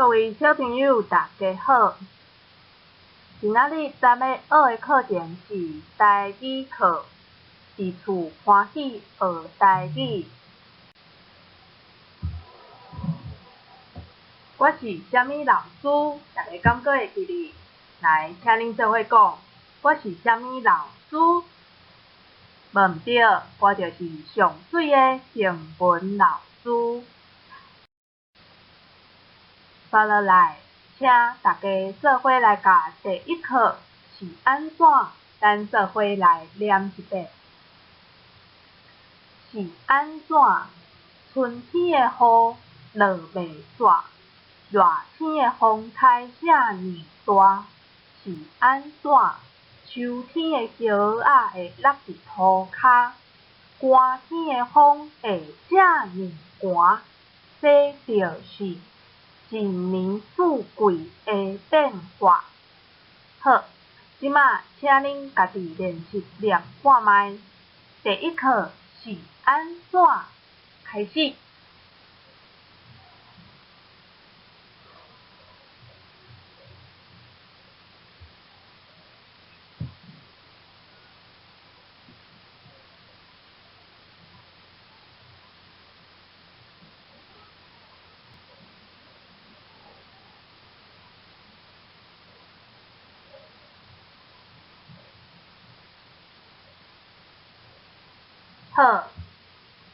各位小朋友，大家好！今仔日咱要学的课程是台语课，伫厝欢喜学台语。我是啥物老师？大家敢搁会记哩？来，请恁做伙讲，我是啥物老师？无毋对，我就是上水的英文老师。接落来，请大家做伙来甲第一课是安怎？咱做伙来念一遍。是安怎？春天的雨落袂煞，热天的风台遮尼大。是安怎？秋天的叶仔会落伫涂骹，寒天的风会遮尼寒。这就是一年四季的变化。好，即马请恁家己练习念看卖。第一课是安怎？开始。好，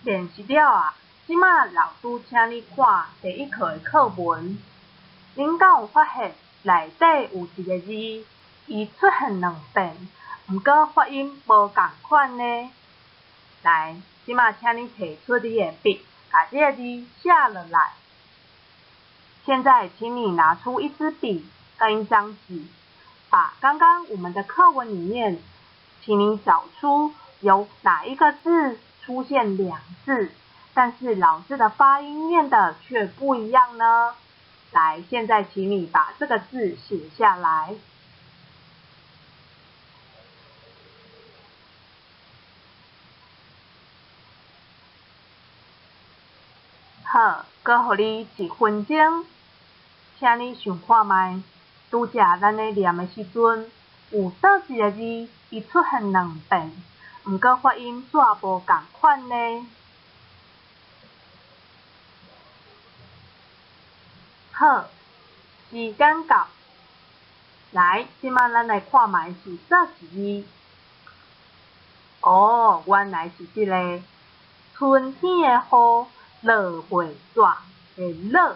练习了啊！即马老师请你看第一课的课文。恁敢有发现内底有一个字，伊出现两遍，毋过发音无共款呢？来，即马请你摕出你的笔，把这个字写落来。现在，请你拿出一支笔跟一张纸，把刚刚我们的课文里面，请你找出有哪一个字出现两次，但是老师的发音念的却不一样呢？来，现在请你把这个字写下来。好，搁互你1分钟，请你想看卖，拄则咱咧念的时阵，有倒一个字伊出现两遍，毋过发音煞无共款呢？好，时间到，来，即摆咱来看卖是倒一字。哦，原来是这个春天的雨落袂煞的落，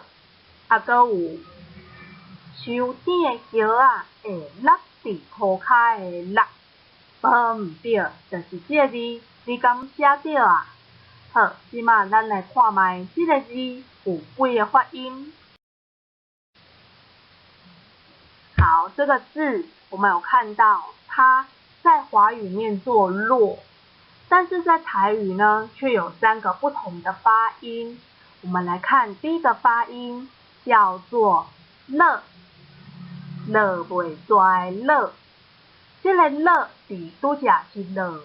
啊，搁有秋天的叶仔会落伫涂骹的落，无毋对，就是这个字，你敢写到啊？好，即马咱来看卖这个字有几个发音。好，这个字我们有看到，它在华语念作落，但是在台语呢，却有3个不同的发音。我们来看第一个发音，叫做落，落袂煞的落。这个落伫拄则是落雨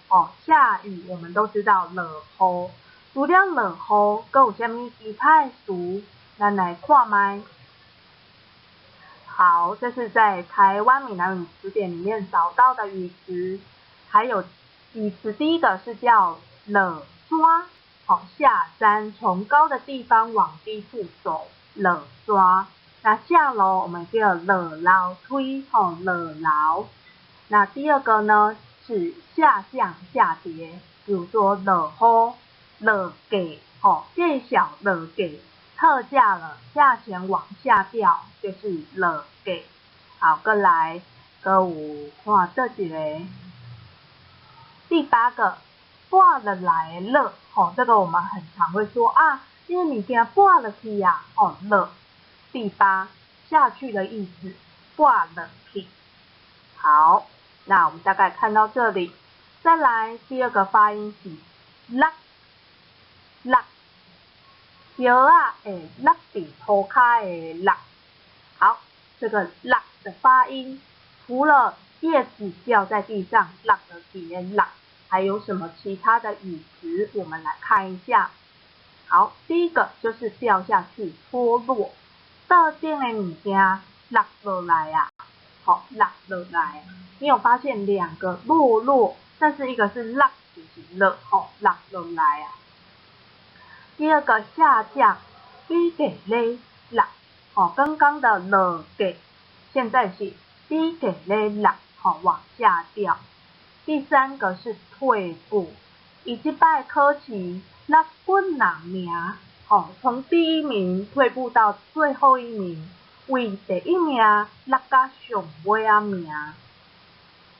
哦，下雨我们都知道落雨。除了落雨，搁有啥物其他的词？咱来看卖。好，这是在台湾闽南语词典里面找到的语词，还有语词第一个是叫落山，哦，下山，从高的地方往低处走，落山。那下楼我们叫落楼梯，哦，落楼。那第二个呢是下降下跌，比如说落雨、落价，哦，介绍落价。特价了，价钱往下掉，就是落价。好，再来，搁有看倒一个，第8个，跌落来的落，哦，这个我们很常会说啊，这个物件跌落去呀，哦，落。第8，下去的意思，跌落去。好，那我们大概看到这里，再来第2个发音是落，落。叶仔会落伫涂骹的落。好，这个落的发音，除了叶子掉在地上落的去的落，还有什么其他的语词？我们来看一下。好，第一个就是掉下去，脱落。特定的物件落落来啊，好，落落来。你有发现两个落，但是一个是落，就是落，好，落落来啊。第二个下降，比给嘞落，好，刚刚的落给，现在是比给嘞落，好，往下掉。第三个是退步，以这摆考试落几人名，从第一名退步到最后一名，为第一名落到上尾啊名。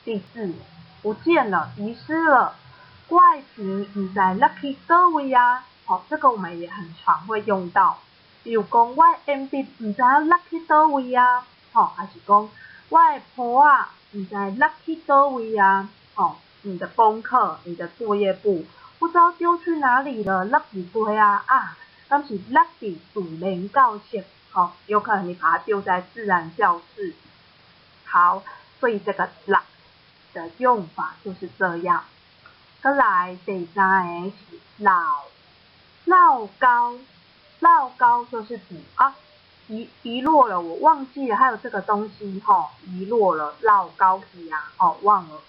第四，不见了，遗失了，我的钱唔知落去倒位啊。这个我们也很常会用到，比如讲我的鉛筆唔知落去倒位啊，還是講我的簿啊唔知落去倒位啊，你的功課、你的作業簿不知道丟去哪裡了，落幾堆啊但是落喺自然教室，有可能你把它丟在自然教室。好，所以這個落的用法就是這樣。再來第三個是落高就是指遺落了，我忘記了還有這個東西遺落了，落高去啊，忘了。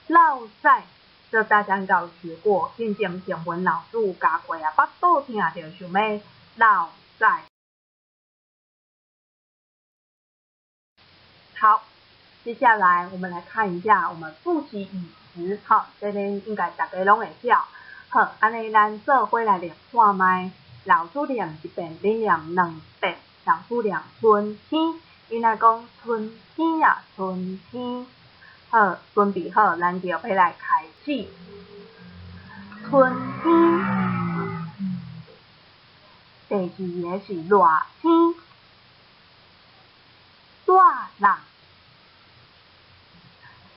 落賽，這大家應該有學過，之前中文老師有教過啊，巴肚痛就想要落賽。好，接下來我們來看一下我們複習語詞，這邊應該大家攏會曉。好，安尼咱做伙來練看覓，老師念一遍，你念兩遍。老師念春天，伊來講春天啊，春天。好，準備好，咱就要來開始。春天，第二個是熱天，熱人。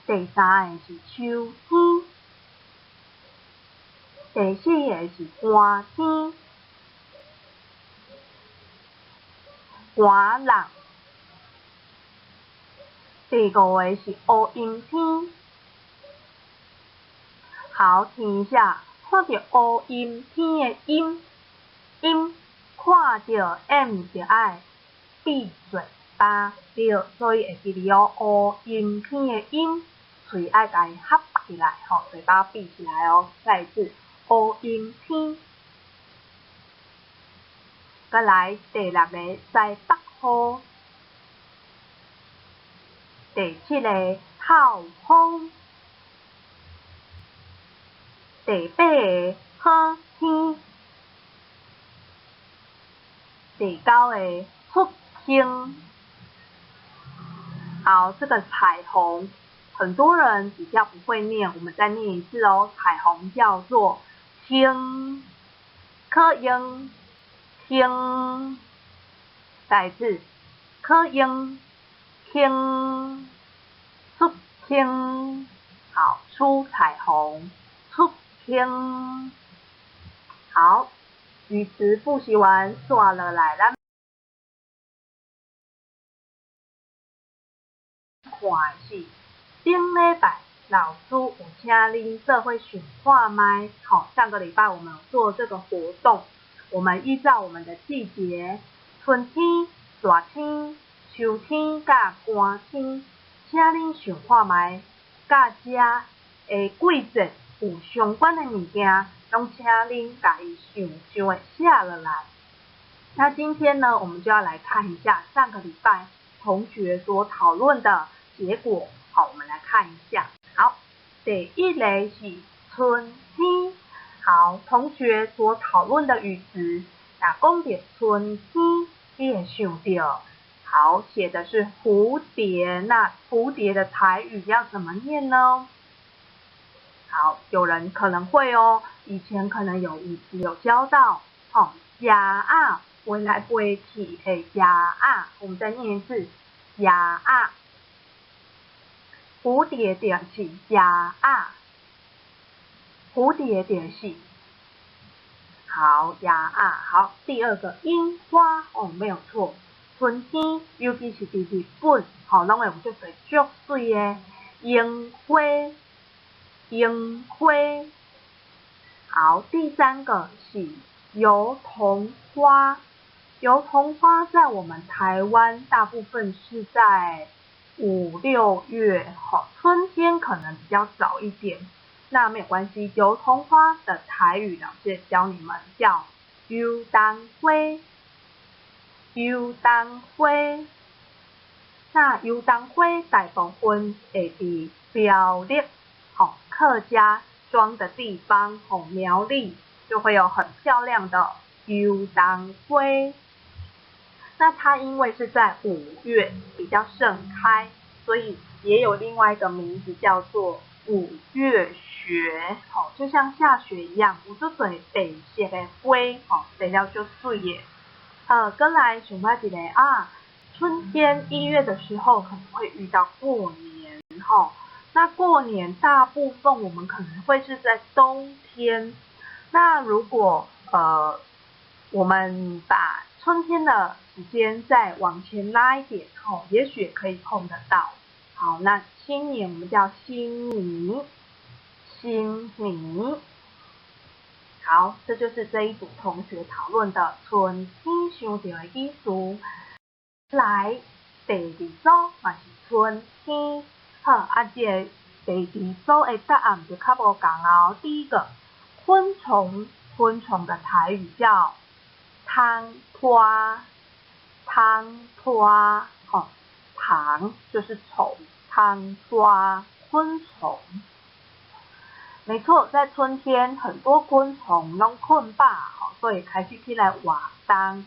第三個是秋天，第四個是寒天，寒人。第五個是烏陰天。好，聽一下，看到烏陰天的陰，看到 M 就愛閉嘴巴，對，所以會記得烏陰天的陰，嘴愛甲伊合起來，嘴巴閉起來哦。再一次，烏陰天。再來第六個西北風，第七個透風，第八個好天，第九個出星。好，這個彩虹，很多人比較不會念，我們再念一次哦。彩虹叫做星，可英，星。再一次，可英，星，出星。好，出彩虹，出星。好，語詞複習完，刷落來咱看是頂禮拜老師有請恁做伙想看覓。上個禮拜我們有做這個活動，我們依照我們的季節，春天、熱天、秋天、甲寒天，請恁想看覓，甲遮的季節有相關的物件，攏請恁家己想的寫落來。那今天呢，我們就要來看一下上個禮拜同學所討論的結果。好，我們來看一下。好，第一個是春天。好，同學所討論的語詞，講到春天，你也想到。好，寫的是蝴蝶，那蝴蝶的台語要怎麼念呢？好，有人可能會哦，以前可能有語詞有教到，鴨啊，飛來飛去的鴨啊，我們再念一次，鴨啊。蝴蝶就是鴨啊，蝴蝶就是好鴨啊。好，第二個櫻花沒有錯，春天尤其是在日本，攏會有足水的櫻花，櫻花。好，第三個是油桐花，油桐花在我们台湾大部分是在5、6月，春天可能比较早一点。那没有关系，油桐花的台语老师教你们叫油桐花，油桐花。那油桐花大部分会伫苗栗，客家庄的地方，苗栗就会有很漂亮的油桐花。那它因为是在5月比较盛开，所以也有另外一个名字叫做5月雪，就像下雪一样，有足侪白色的花，白了就水的。再来想到一个春天1月的时候可能会遇到过年，那过年大部分我们可能会是在冬天。那如果我们把春天的时间再往前拉一点，也许也可以碰得到。好，那新年我们叫新年，新年。好，这就是这一组同学讨论的春天想到的意思。来，第2组嘛是春天。好，这个第2组的答案就较无同哦。第一个，昆虫，昆虫的台语叫汤拖，汤拖，糖就是虫，汤拖，昆虫。没错，在春天很多昆虫拢困饱，所以开始起来活动。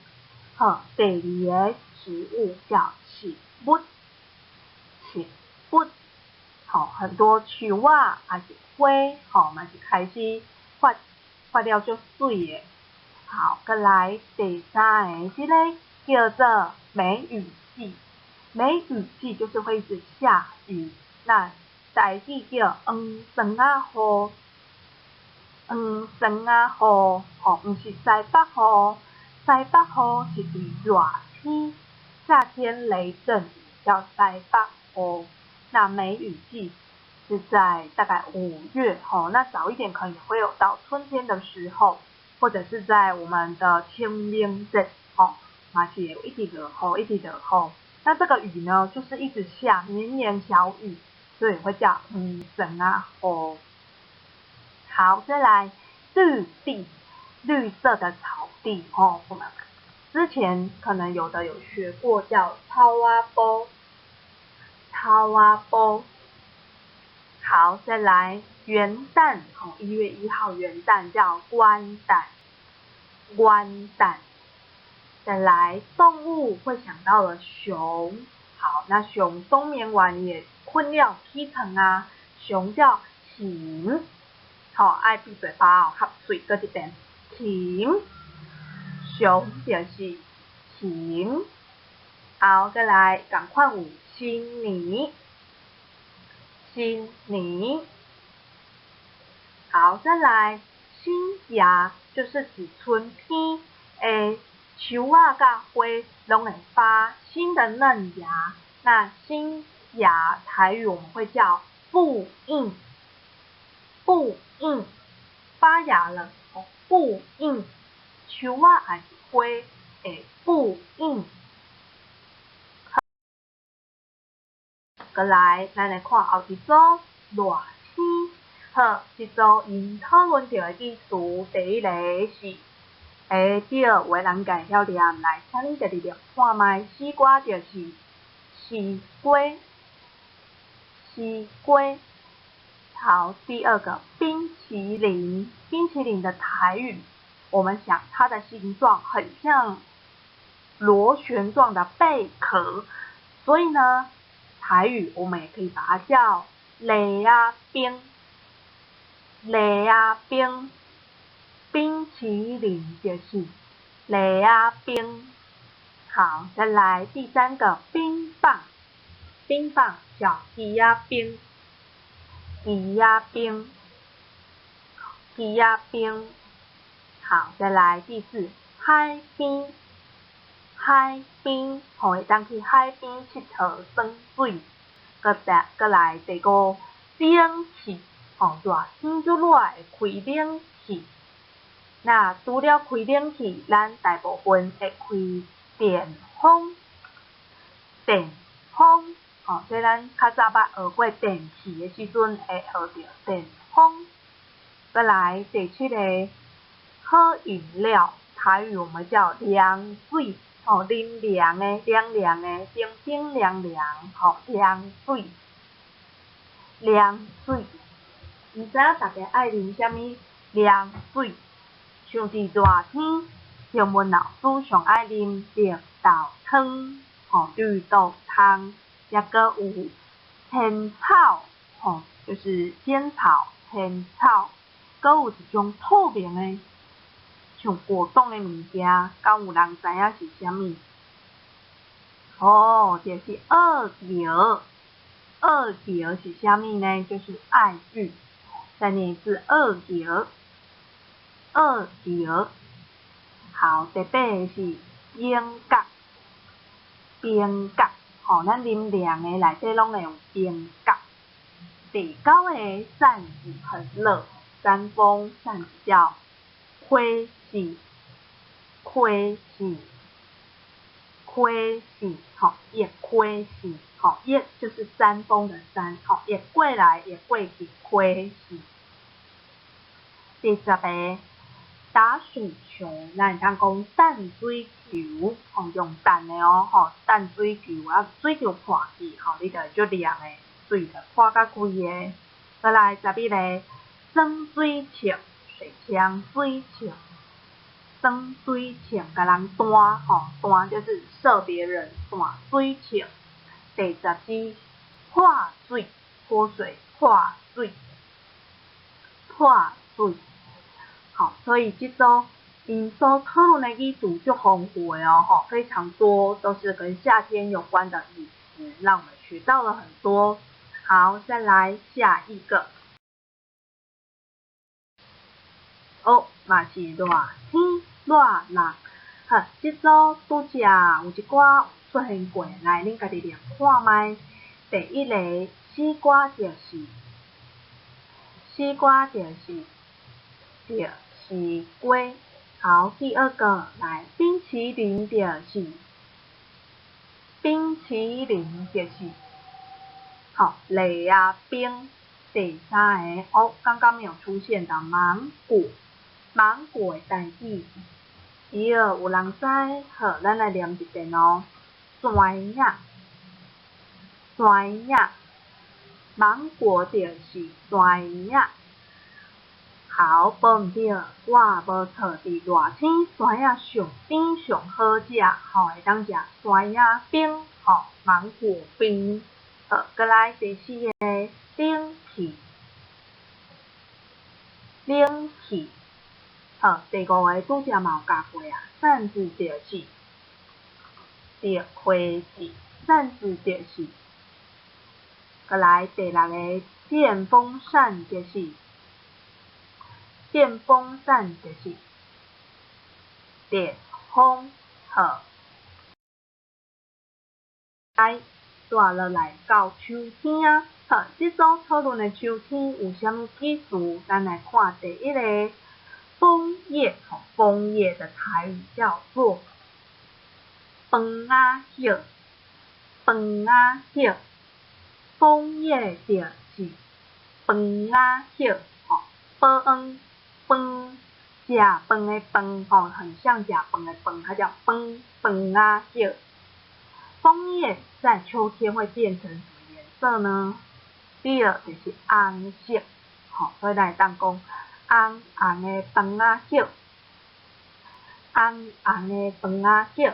第2个植物叫植物，植物，很多树啊，还是花，嘛是开始发了足水的。好，再来第3个，这个叫做梅雨季。梅雨季就是会一直下雨，那台语叫黄霜啊雨，黄霜啊雨，不是西北雨，西北雨是指热天，夏天雷阵雨叫西北雨。那梅雨季是在大概5月，那早一点可能也会有到春天的时候，或者是在我们的清明节，嘛是有一直落雨，一直落雨。那这个雨呢，就是一直下绵绵小雨，所以会叫黄霜啊雨。好，再来绿地，绿色的草地，我们之前可能有的有学过叫草仔埔，草仔埔。好，再来元旦，1月1号元旦叫元旦，元旦。再来动物会想到了熊，好，那熊冬眠完也困了起床啊，熊叫禽，爱闭嘴巴合嘴搁一遍，禽，熊就是禽。好，再来赶快有新年，新年。好，再来新芽，就是指春天诶，树啊甲花拢会发新的嫩芽。那新芽台语我们会叫复印，复印，发芽了，复印，树啊还是花会复印。再来，咱来看后一组热天。好，这组因讨论到的字词，第一个是对，有的人家会晓念，来，请恁直直念看卖，西瓜就是西瓜，西瓜。好，第2个冰淇淋，冰淇淋的台语，我们想它的形状很像螺旋状的贝壳，所以呢，台语我们也可以把它叫雷啊冰，雷啊冰，冰淇淋就是雷啊冰。好，再来第3个冰棒，冰棒叫鸡仔冰，鸡仔冰，鸡仔冰。好，再来第4海边，海边，会当去海边佚佗耍水。再来第5冷气，热天就热会开冷气，那除了开冷气，咱大部分会开电风。电风，即咱较早捌学过电器的时阵，会学到电风。再来第7个，喝饮料，台语我们叫凉水，啉凉的、凉凉的、冰冰凉凉，凉水。凉水，毋知影大家爱啉啥物凉水？像是热天，中文老师上爱啉绿豆汤，绿豆汤，也搁有仙草，就是仙草、仙草，搁有一种透明的，像果冻的物件，敢有人知影是啥物？就是二girl。二girl是啥物呢？就是爱玉。再念一次二girl。二girl。好，第8个是冰角。冰角，咱啉凉的内底拢会用冰角。第9个扇子很热，扇风，扇子叫吹是，吹是，吹是，也吹是，也就是扇风的扇，也过来也过去，吹是。第10个打水球，咱会当讲弹水球，用弹的弹水球啊，水球破去，你就会足凉的，水就破甲开的。再来11个装水枪，水枪水枪，装水枪，甲人弹，弹就是射别人，弹水枪。第14破水，泼水，破水，破水。好，所以这周因所讨论的语组就丰富的非常多，都是跟夏天有关的语词，让我们学到了很多。好，再来下一个。嘛是热天热人。这周拄则有一寡出现过，来恁家己念看卖。第1个西瓜就是，西瓜就是西瓜。好，第2个来冰淇淋就是，冰淇淋就是，雷啊冰。第3个刚刚没有出现的芒果，芒果的代志，有人知？好，咱来念一遍酸呀，酸呀，芒果就是酸呀。好，无毋对，我无错，伫热天酸呀上甜上好食，会当食酸呀冰，芒果冰。好，再来第4个冷气，冷气。好，第5个拄则嘛有教过啊，扇子就是热开子，扇子就是。再来第6个电风扇就是，电风扇就是电风。好，来带落来到秋天啊。好，这组讨论的秋天有啥物意思？咱来看第1个枫叶，枫叶的台语叫做枫仔叶，枫仔叶。枫叶就是枫仔叶，饭饭食饭的饭，很像食饭的饭，它叫枫仔叶。枫叶在秋天会变成什么颜色呢？第2就是红色，所以咱会当讲红红的枫仔叶，红红的枫仔叶，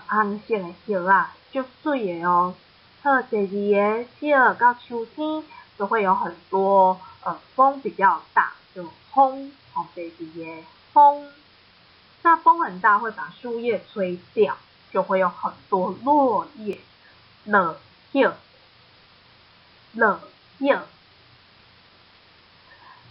红色的叶啊，足水的好，第2个叶到秋天就会有很多风比较大，就风，第2个风。那风很大会把树叶吹掉，就会有很多落叶，落叶，落叶。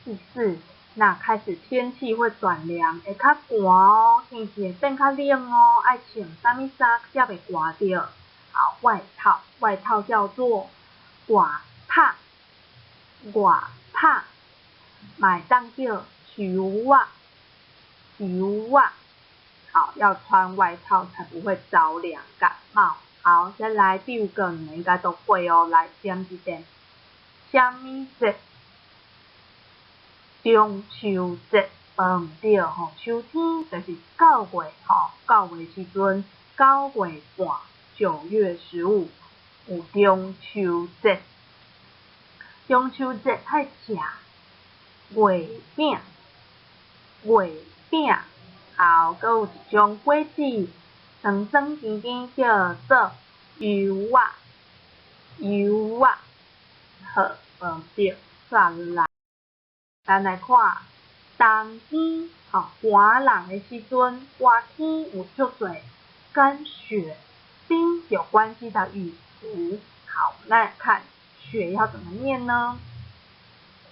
第4，那开始天气会转凉，会较寒天气会变较冷爱穿啥物衫才袂寒着？好，外套，外套叫做外套，外套，嘛会当叫秋袜，油啊，好，要穿外套才不会着凉感冒。好，再来第5个，你们应该都会哦。来，点一点。什么节？中秋节，唔对吼，秋天就是9月吼，9月时阵，9月半，9月15有中秋节。中秋节爱食月饼，月饼。好，阁有一种果子，酸酸甜甜，叫做油仔，油仔。好，唔对，再来，咱来看冬天，吼，寒冷的时阵，寒天有足多跟雪冰有关系的语词。好，那来看雪要怎么念呢？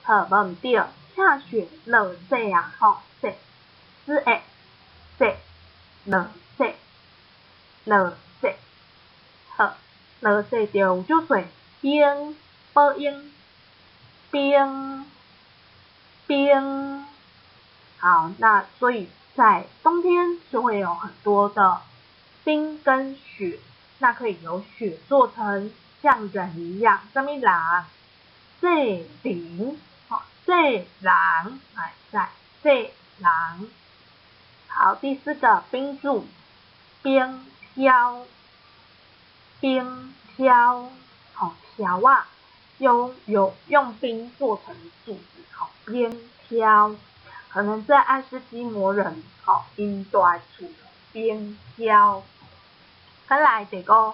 好，唔对，下雪落雪啊，吼，雪，是诶，雪，落雪，落雪。好，落雪就有足多冰、报应、冰、冰。好，那所以在冬天就会有很多的冰跟雪，那可以由雪做成像人一样，什么人？雪人，好，雪人，哎，在雪人。好，第4个冰柱，冰条，冰条，好，条啊，用冰做成柱子，好，冰条。可能在爱斯基摩人，好，因住的厝冰条。再来第5，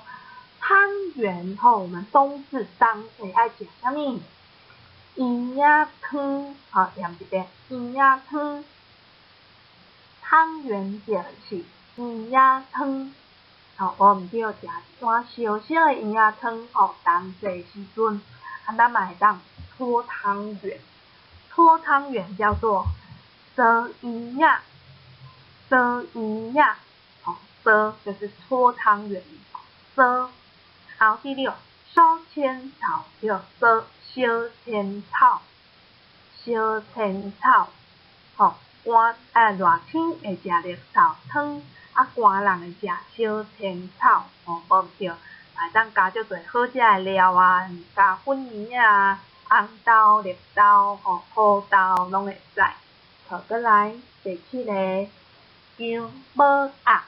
汤圆，吼，我们冬至当最爱食啥物？圆仔汤，好，念一遍，圆仔汤。汤圆就是圆仔汤。好，我唔对，食一碗小小的圆仔汤，吼，冬至时阵，咱嘛会当搓汤圆。搓汤圆叫做搓圆仔，搓圆仔，好，搓就是搓汤圆，搓。好，第6，烧千草，叫做烧千草，烧千草，好，热天会食绿草汤，寒人会食烧千草，无对，会当加足多好食的料啊，加粉米啊、红豆、绿豆、土豆拢会使。好，再来第7个，姜母鸭，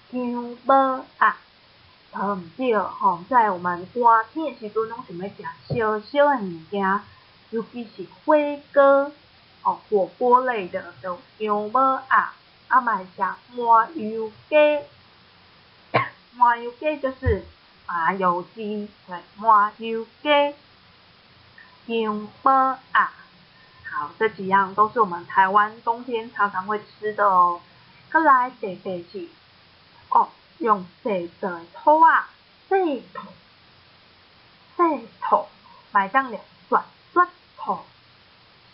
姜母鸭。唔对，吼，在我们寒天的时阵，拢想要食烧烧的物件，尤其是火锅，火锅类的，就姜母鸭。嘛会食麻油鸡，麻油鸡就是麻油鸡，对，麻油鸡，姜母鸭。好，这几样都是我们台湾冬天常常会吃的哦。再来第8是，用细做的土仔，细土，细土，买当了雪雪土，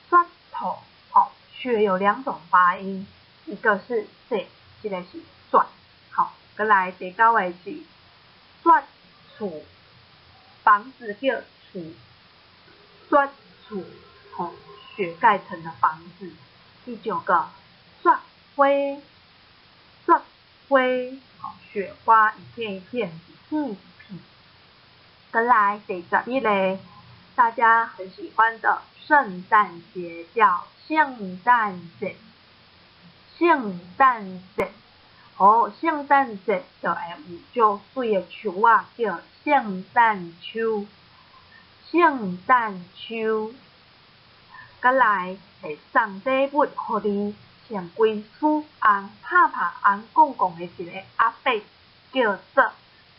雪土，好，雪有2种发音，一个是细，一个是雪。好，再来第9个是雪厝，房子叫厝，雪厝，好，雪盖成的房子。第9个雪花，雪花，好，雪花一片一片，一片一片。再来第11个，大家很喜欢的圣诞节叫圣诞节，圣诞节，圣诞节就会有足水的树仔叫圣诞树，圣诞树。再来会送礼物互你，穿规厝红拍拍红公公的一个阿伯，叫做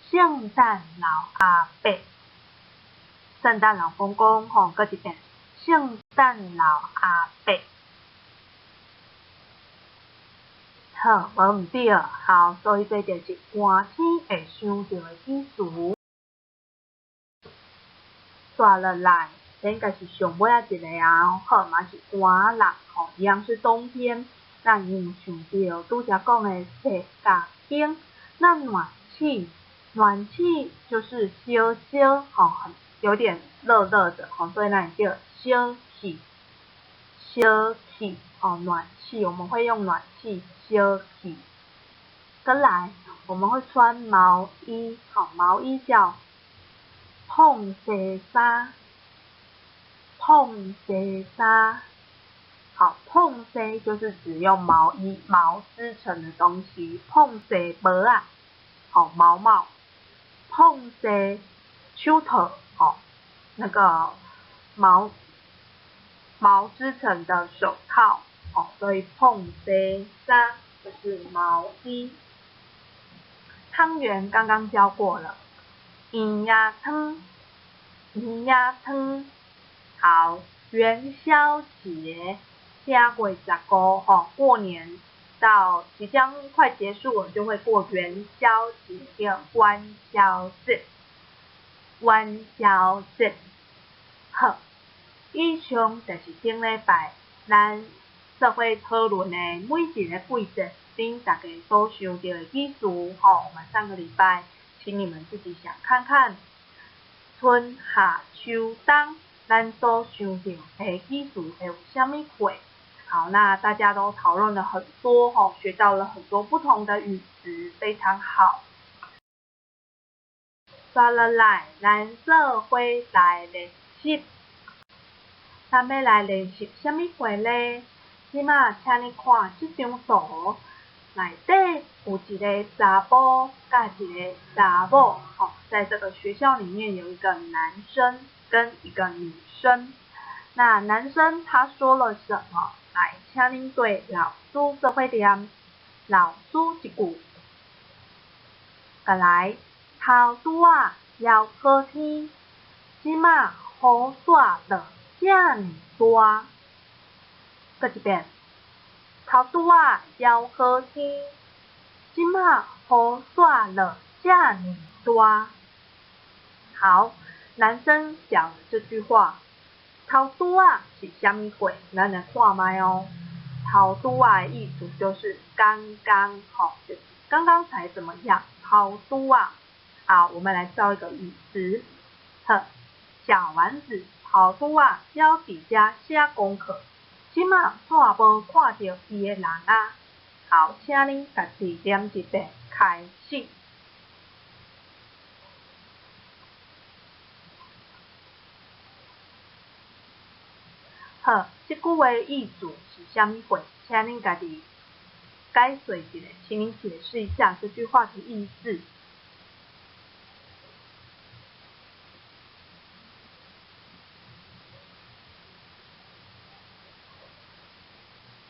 圣诞老阿伯。圣诞老公公，搁一遍，圣诞老阿伯。好，无毋对，好，所以这就是寒天会想到的意思。刷落来，这应该是上尾一个啊，好，嘛是寒冷，一样是冬天。那因想到拄则讲的雪甲冰，那暖气，暖气就是烧烧，很有点热热的，所以那叫烧气，烧气，暖气，我们会用暖气休息。跟来，我们会穿毛衣，毛衣叫碰西衫，碰西衫。好，碰西就是指用毛衣毛织成的东西，碰西帽啊，毛帽，碰西手套，那个毛织成的手套，所以碰西衫就是毛衣。汤圆刚刚教过了，圆鸭汤，圆鸭汤。好，元宵节8月15，过年到即将快结束了，就会过元宵节的元宵节。元宵节，好，以上就是顶礼拜咱做伙讨论的每一个季节顶大家所受到的意思。我们上个礼拜，请你们自己想看看，春夏秋冬咱所受到的意思会有什么货？好，那大家都讨论了很多，学到了很多不同的语词，非常好。刷落来，咱做伙来练习。咱要来练习什么话呢？即马，请你看这张图，内底有一个查甫甲一个查某，在这个学校里面有一个男生跟一个女生。那男生他说了什么？来，请恁对老师做伙念。老师一句，再来，头拄仔要好天，即马雨煞落遮尔大。再一遍，头拄仔要好天，即马雨煞落遮尔大。好，男生讲这句话，头拄仔是什么话？咱来看卖哦。头拄仔的意思就是刚刚，就是刚刚才怎么样？头拄仔。好，我们来造一个语词。小丸子头拄仔还伫遮写功课，即马煞无看到伊的人啊。好，请恁家己念一遍，开始。好，这句话的意思是什么话？请恁家己解说一下，请您解释一下这句话的意思。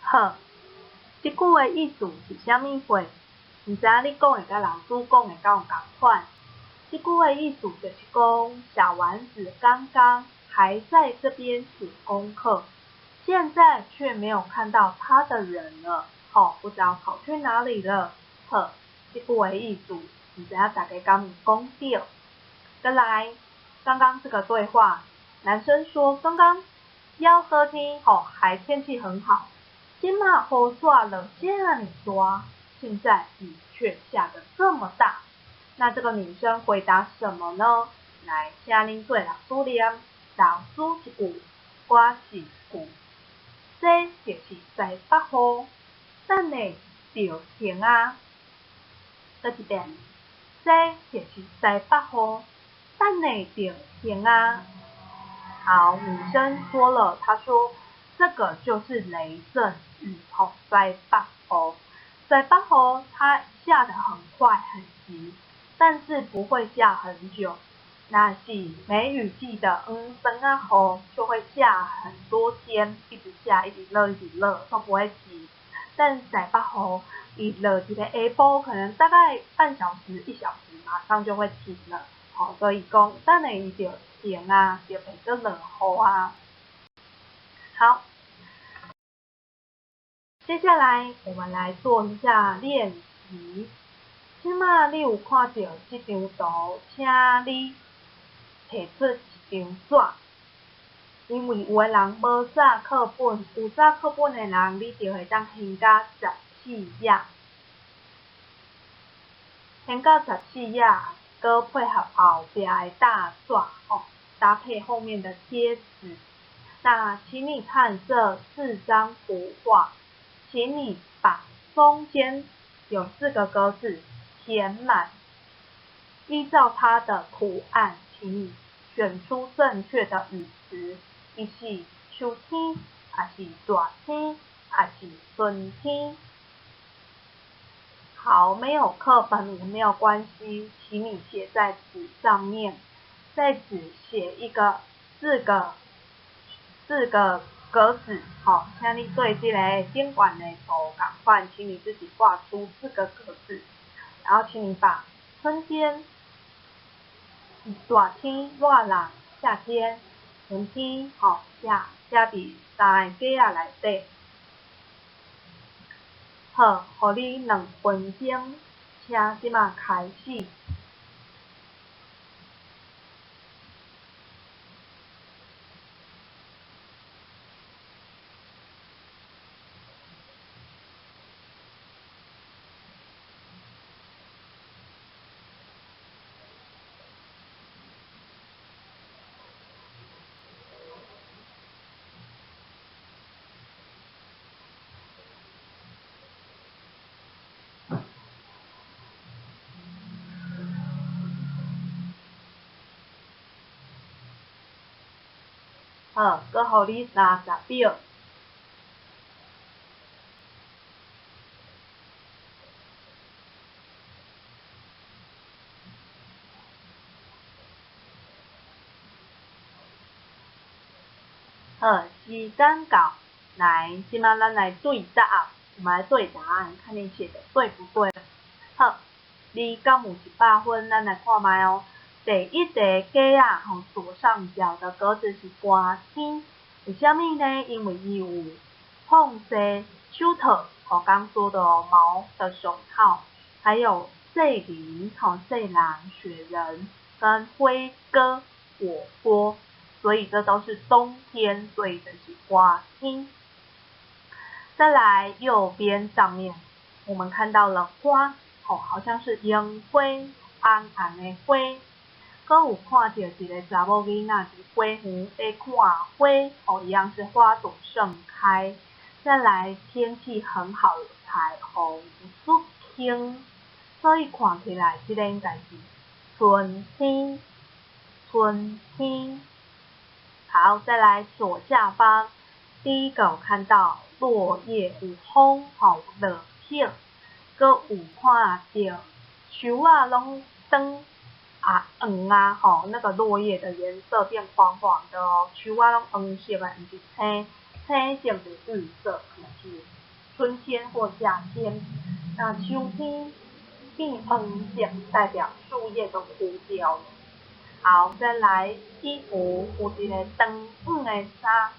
好，这句的意思是啥物话？毋知影你讲的甲老师讲的敢有共款？这句的意思就是讲，小丸子刚刚还在这边写功课，现在却没有看到他的人了，不知道跑去哪里了。好，这句的意思，毋知影大家敢有讲到？再来，刚刚这个对话，男生说刚刚要喝天，还天气很好。今马雨煞落遮尔大，现在雨却下得这么大。那这个女生回答什么呢？来，请恁对老师念，老师一句，我一句。这就是西北雨，等下就停啊。再一遍，这就是西北雨，等下就停啊。好，女生说了，她说这个就是雷阵雨，西北雨。西北雨它下得很快很急，但是不会下很久。那是梅雨季的霜啊雨就会下很多天，一直下，一直热，一直热，都不会急。但西北雨一落一个下晡，可能大概半小时、1小时，马上就会停了。所以讲等下伊就停啊，就变做落雨啊。好，接下来我们来做一下练习。即马你有看到这张图，请你摕出一张纸，因为有的人无纸课本，有纸课本的人，你就会当掀到14页，掀到14页，搁配合后壁的大纸，搭配后面的贴纸。那请你看这4张图画，请你把中间有4个格子填满，依照它的图案，请你选出正确的语词，伊是秋天，还是热天，还是春天？好，没有课本也没有关系，请你写在纸上面，在纸写4个格子，请你对这个顶管的图同款，请你自己画出4个格子，然后请你把春天、热天、热人、夏天、春天，写伫3个格仔内底。好，互你2分钟，请即马开始。好，搁互你30秒。好，时间到，来，即马咱来对答案，我们来对答案，看你写的对不对。好，你敢有100分？咱来看卖哦。第一个格仔左上角的格子是寒天，为什么呢？因为伊有碰色手套，刚说的毛的手套，还有碎林，碎狼、雪人跟辉哥火锅，所以这都是冬天，所以这是寒天。再来右边上面，我们看到了花，好像是樱花，红红的花。搁有看到一个查某囡仔伫花园在看花，一样是花朵盛开。再来天气很好，有彩虹，有雪轻，所以看起来这个应该是春天。春天。好，再来左下方，第一个有看到落叶有风，落叶，搁有看到树啊拢长黄那个落叶的颜色变黄黄的哦，树啊拢黄色的，毋是青色的绿色，就是春天或夏天。那秋天变黄色，代表树叶都枯掉了。好，再来衣服，有一个长短的衫，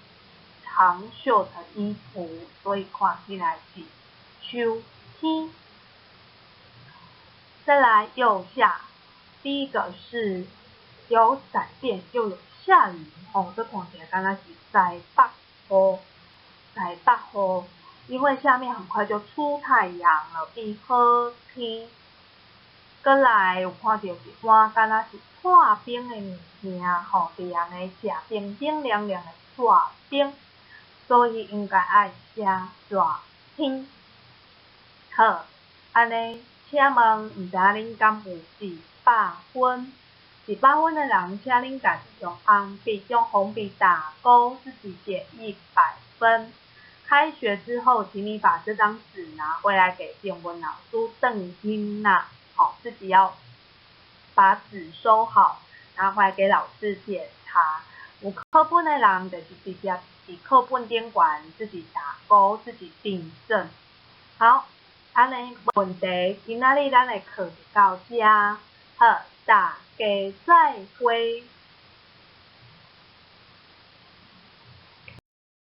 长袖的衣服，所以看起来是秋天。再来右下，第一个是有闪电又有下雨，这看起来刚刚是在北雨，因为下面很快就出太阳了，变好天。搁来有看到一碗敢若是破冰的物件，地安尼食冰冰凉凉的破冰，所以应该爱写热天。好，安尼，请问毋知恁敢有100分？100分的人，请恁家己用红笔打勾，自己写100分。开学之后，请你把这张纸拿回来给英文老师邓英娜。自己要把纸收好，拿回来给老师检查。有课本的人就是直接伫课本顶悬自己打勾，自己订正。好，安尼问题，今仔日咱的课就到这。好，大家再会。